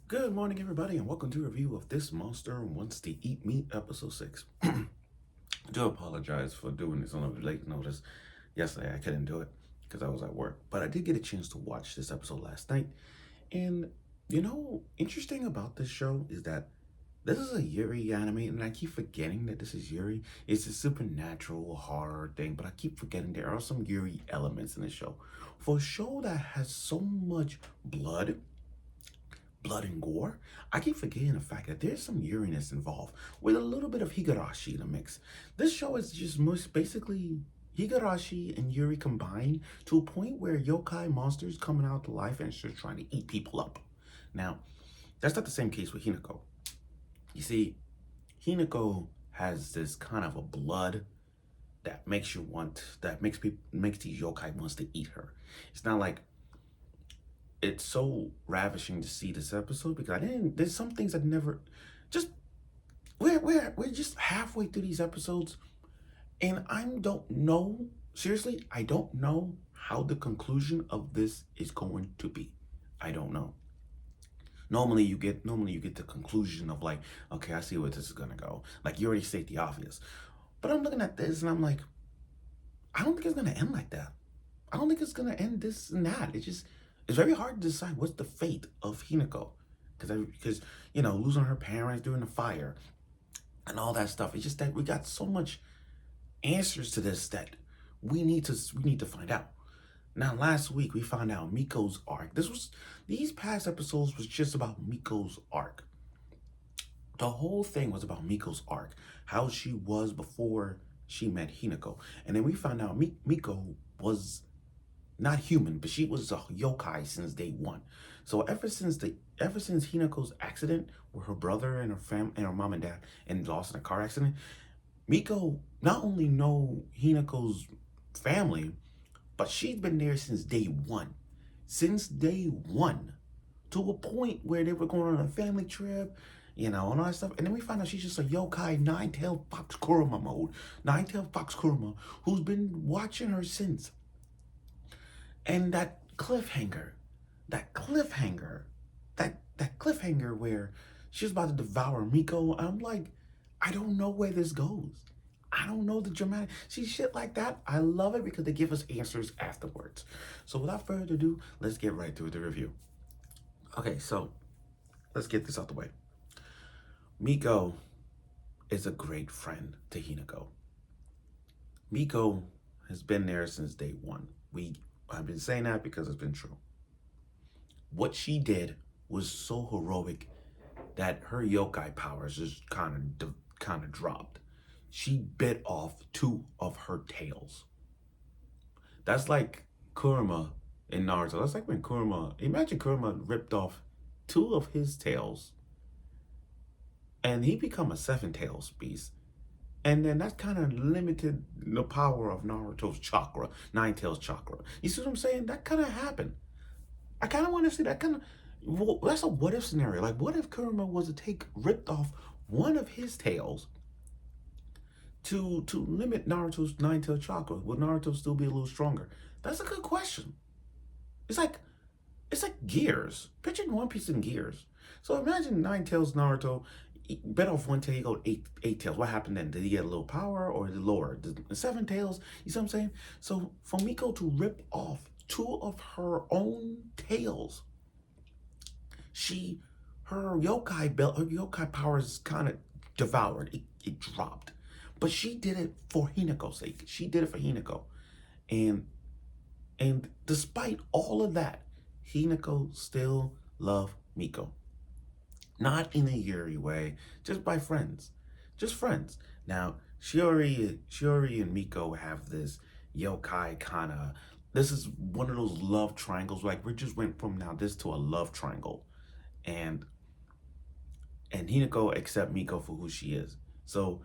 Good morning, everybody, and welcome to a review of This Monster Wants to Eat Me, Episode 6. I do apologize for doing this on a late notice. Yesterday, I couldn't do it because I was at work, but I did get a chance to watch this episode last night. And, interesting about this show is that this is a Yuri anime, and I keep forgetting that this is Yuri. It's a supernatural horror thing, but I keep forgetting there are some Yuri elements in the show. For a show that has so much blood and gore, I keep forgetting the fact that there's some Uranus involved with a little bit of Higurashi in the mix. This show is just most basically Higurashi and Yuri combined to a point where yokai monsters coming out to life and just trying to eat people up. Now, that's not the same case with Hinako. You see, Hinako has this kind of a blood that makes you want that makes these yokai wants to eat her. It's not like it's so ravishing to see this episode because there's some things that never just we're just halfway through these episodes, and I don't know, seriously, I don't know how the conclusion of this is going to be. I don't know. Normally you get the conclusion of like, okay, I see where this is gonna go. Like, you already state the obvious. But I'm looking at this and I'm like, I don't think it's gonna end like that. I don't think it's gonna end this and that. It's very hard to decide what's the fate of Hinako, because losing her parents during the fire and all that stuff. It's just that we got so much answers to this that we need to find out. Now, last week we found out Miko's arc. These past episodes was just about Miko's arc. The whole thing was about Miko's arc, how she was before she met Hinako, and then we found out Miko was not human, but she was a yokai since day one. So ever since Hinako's accident with her brother and her mom and dad and lost in a car accident, Miko not only know Hinako's family, but she's been there since day one. Since day one. To a point where they were going on a family trip, and all that stuff. And then we find out she's just a yokai nine-tailed fox Kurama mode. Nine-tailed fox Kurama who's been watching her since. And that cliffhanger where she's about to devour Miko, I'm like, I don't know where this goes. I don't know the dramatic. See, shit like that, I love it because they give us answers afterwards. So without further ado, let's get right to the review. Okay, so let's get this out the way. Miko is a great friend to Hinako. Miko has been there since day one. I've been saying that because it's been true. What she did was so heroic that her yokai powers just kind of dropped. She bit off two of her tails. That's like Kurama in Naruto. That's like when imagine Kurama ripped off two of his tails, and he become a seven tails beast. And then that kind of limited the power of Naruto's chakra, Nine Tails chakra. You see what I'm saying? That kind of happened. I kind of want to see that kind of. Well, that's a what if scenario. Like, what if Kurama was to ripped off one of his tails to limit Naruto's Nine Tails chakra? Would Naruto still be a little stronger? That's a good question. It's like Gears. Picture One Piece in Gears. So imagine Nine Tails Naruto bit off one tail, he go eight tails. What happened then? Did he get a little power or did it lower? The seven tails, you see what I'm saying? So for Miko to rip off two of her own tails, her yokai powers kind of devoured. It dropped. But she did it for Hinako's sake. She did it for Hinako. And despite all of that, Hinako still loved Miko. Not in a Yuri way, just by friends. Just friends. Now, Shiori and Miko have this yokai kind of, this is one of those love triangles. Like, we just went from now this to a love triangle. And Hinako accept Miko for who she is. So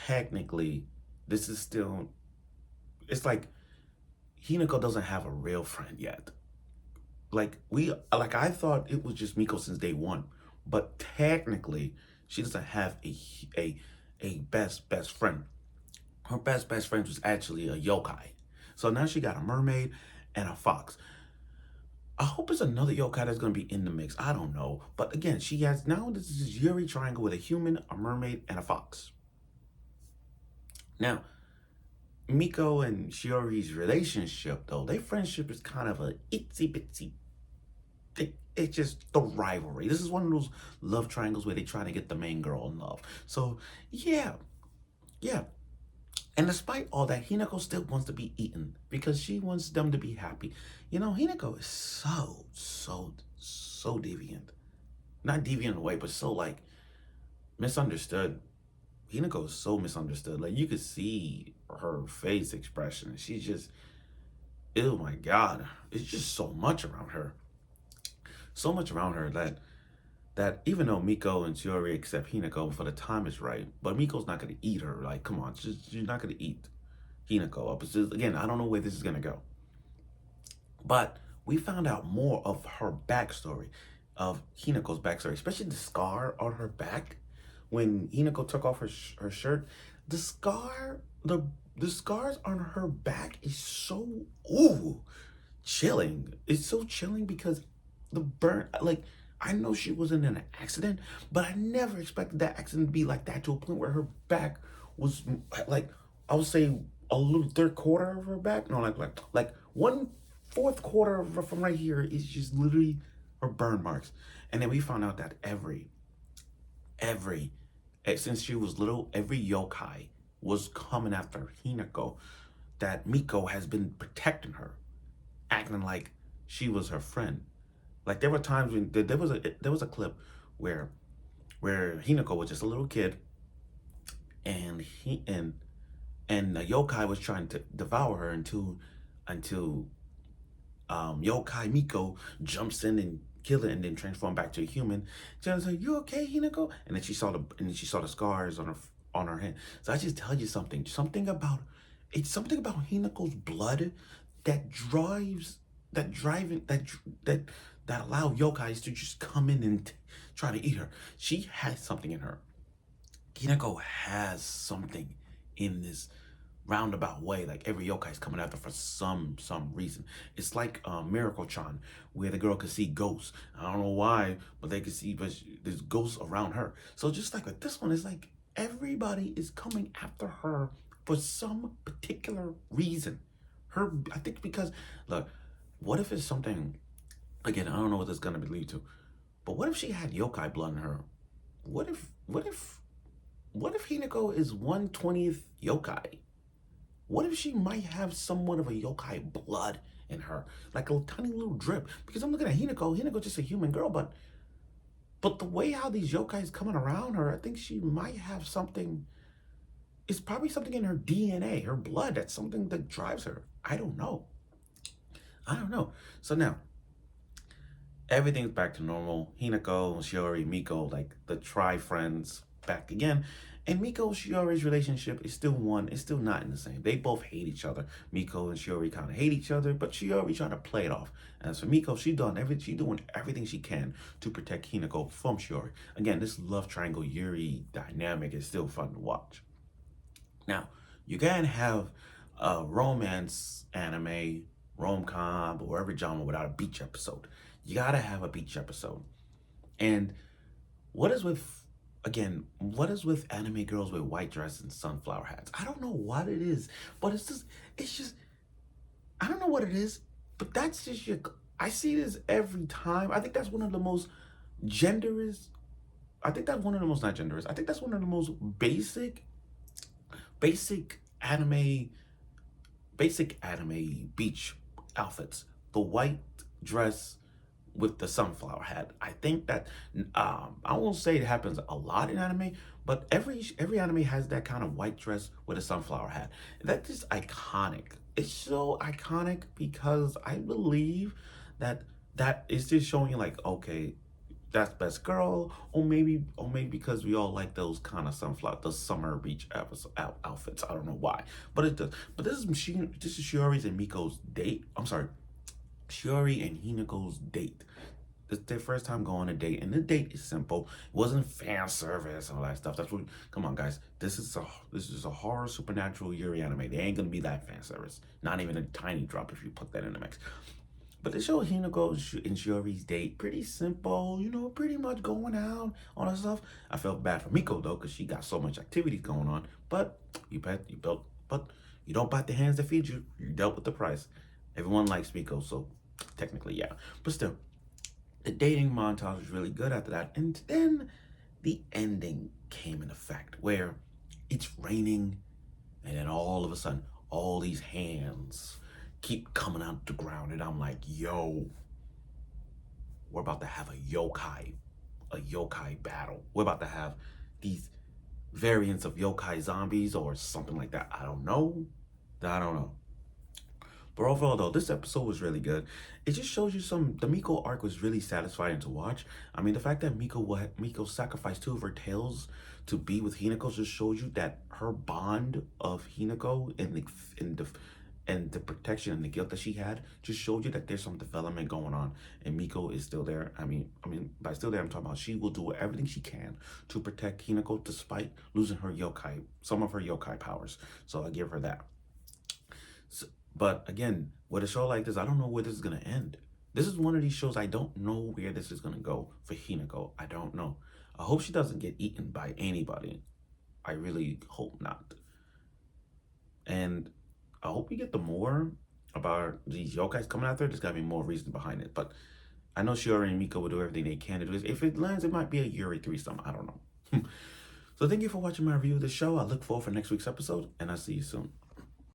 technically, this is still, it's like Hinako doesn't have a real friend yet. I thought it was just Miko since day one. But technically, she doesn't have a best friend. Her best friend was actually a yokai. So now she got a mermaid and a fox. I hope it's another yokai that's gonna be in the mix. I don't know. But again, she has now this is Yuri triangle with a human, a mermaid, and a fox. Now, Miko and Shiori's relationship, though, their friendship is kind of a itsy bitsy. It's just the rivalry. This is one of those love triangles where they try to get the main girl in love. So, yeah, yeah. And despite all that, Hinako still wants to be eaten because she wants them to be happy. You know, Hinako is so deviant. Not deviant in a way, but so like misunderstood. Hinako is so misunderstood. Like you could see her face expression. She's just, oh my God. It's just so much around her. So much around her that even though Miko and Shiori accept Hinako for the time is right, but Miko's not gonna eat her. Like, come on, she's not gonna eat Hinako up. It's just, again, I don't know where this is gonna go. But we found out more of her backstory, of Hinako's backstory, especially the scar on her back when Hinako took off her shirt. The scar, the scars on her back is so chilling. It's so chilling because the burn, like I know she wasn't in an accident, but I never expected that accident to be like that to a point where her back was like I would say a little third quarter of her back. No, like 1/4 quarter of her from right here is just literally her burn marks. And then we found out that every since she was little, every yokai was coming after Hinako. That Miko has been protecting her, acting like she was her friend. Like there were times when there was a clip where Hinako was just a little kid, and the yokai was trying to devour her until yokai Miko jumps in and kill it and then transform back to a human. So I was like, "You okay, Hinako?" And then she saw the scars on her hand. So I just tell you something about Hinako's blood that drives that driving that allow yokais to just come in and try to eat her. She has something in her. Hinako has something in this roundabout way. Like every yokai is coming after for some reason. It's like Miracle Chan, where the girl could see ghosts. I don't know why, but they could see, but there's ghosts around her. So just like with this one, it's like everybody is coming after her for some particular reason. I think because look, what if it's something? Again, I don't know what this is gonna lead to, but what if she had yokai blood in her? What if Hinako is 1/20th yokai? What if she might have somewhat of a yokai blood in her, like a tiny little drip? Because I'm looking at Hinako just a human girl, but the way how these yokais coming around her, I think she might have something. It's probably something in her DNA, her blood. That's something that drives her. I don't know. So now everything's back to normal. Hinako, Shiori, Miko, like the tri-friends back again. And Miko and Shiori's relationship is still one, it's still not in the same. They both hate each other. Miko and Shiori kind of hate each other, but Shiori trying to play it off. As for Miko, she's doing everything she can to protect Hinako from Shiori. Again, this love triangle Yuri dynamic is still fun to watch. Now, you can have a romance anime, rom-com, or every genre without a beach episode. You gotta have a beach episode. And what is with anime girls with white dresses and sunflower hats? I don't know what it is, but it's just, I don't know what it is, but that's just I see this every time. I think that's one of the most genderist, I think that's one of the most, not genderist, I think that's one of the most basic anime, beach outfits. The white dress with the sunflower hat. I think that I won't say it happens a lot in anime, but every anime has that kind of white dress with a sunflower hat. That's just iconic. It's so iconic because I believe that is just showing you like, okay, that's best girl, or maybe because we all like those kind of the summer beach outfits. I don't know why, but it does. But this is Shiori's and Miko's date. I'm sorry, Shiori and Hinako's date. It's their first time going on a date, and the date is simple. It wasn't fan service and all that stuff. That's what. Come on, guys. This is a horror supernatural Yuri anime. They ain't gonna be that fan service. Not even a tiny drop if you put that in the mix. But the show Hinako and Shiori's date, pretty simple, you know, pretty much going out, all that stuff. I felt bad for Miko though, because she got so much activities going on. But but you don't bite the hands that feed you. You dealt with the price. Everyone likes Miko, so technically, yeah. But still, the dating montage was really good after that. And then the ending came in effect where it's raining, and then all of a sudden, all these hands keep coming out the ground, and I'm like, yo, we're about to have a yokai battle. We're about to have these variants of yokai zombies or something like that. I don't know. I don't know. But overall, though, this episode was really good. It just shows you the Miko arc was really satisfying to watch. I mean, the fact that Miko sacrificed two of her tails to be with Hinako just shows you that her bond of Hinako and the protection and the guilt that she had just showed you that there's some development going on, and Miko is still there. I mean, by still there, I'm talking about she will do everything she can to protect Hinako despite losing some of her yokai powers. So I give her that. So, but again, with a show like this, I don't know where this is gonna end. This is one of these shows I don't know where this is gonna go for Hinako. I don't know. I hope she doesn't get eaten by anybody. I really hope not. And I hope we get the more about these yokais coming out there. There's gotta be more reason behind it. But I know Shiori and Miko will do everything they can to do this. If it lands, it might be a Yuri threesome. I don't know. So thank you for watching my review of the show. I look forward for next week's episode, and I'll see you soon.